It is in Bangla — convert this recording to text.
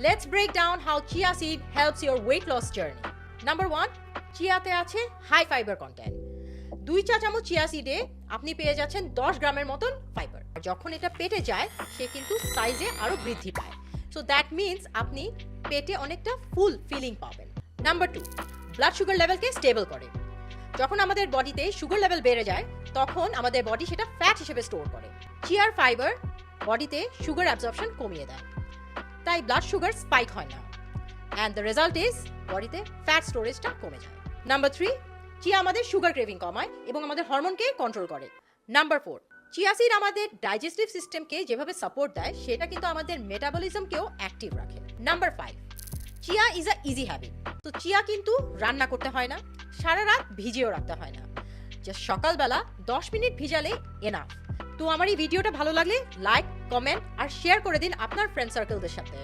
Let's break down how chia seed helps your weight loss journey. Number 1, চিয়াতে আছে হাই ফাইবার কন্টেন্ট। 2 চা চামচ চিয়া সিডে আপনি পেয়ে যাচ্ছেন 10 গ্রামের মতন ফাইবার। যখন এটা পেটে যায় সে কিন্তু সাইজে আরো বৃদ্ধি পায়। সো দ্যাট মিন্স আপনি পেটে অনেকটা ফুল ফিলিং পাবেন। নাম্বার 2, ব্লাড সুগার লেভেলকে স্টেবল করে। যখন আমাদের বডিতে সুগার লেভেল বেড়ে যায় তখন আমাদের বডি সেটা ফ্যাট হিসেবে স্টোর করে। চিয়ার ফাইবার বডিতে সুগার অ্যাবজর্পশন কমিয়ে দেয়, তাই ব্লাড সুগার স্পাইক হয় না, অ্যান্ড দ্য রেজাল্ট ইজ বডিতে ফ্যাট স্টোরেজটা কমে যায়। নাম্বার 3, চিয়া আমাদের সুগার ক্রেভিং কমায় এবং আমাদের হরমোনকে কন্ট্রোল করে। নাম্বার 4, চিয়া সিড আমাদের ডাইজেস্টিভ সিস্টেমকে যেভাবে সাপোর্ট দেয় সেটা কিন্তু আমাদের মেটাবলিজমকেও অ্যাক্টিভ রাখে। Number 5, chia is a easy habit. তো চিয়া কিন্তু রান্না করতে হয় না, সারা রাত ভিজিয়েও রাখতে হয় না, জাস্ট সকালবেলা 10 মিনিট ভিজালে এনাফ। তো আমার এই ভিডিওটা ভালো লাগলে লাইক, কমেন্ট আর শেয়ার করে দিন আপনার ফ্রেন্ড সার্কেলদের সাথে।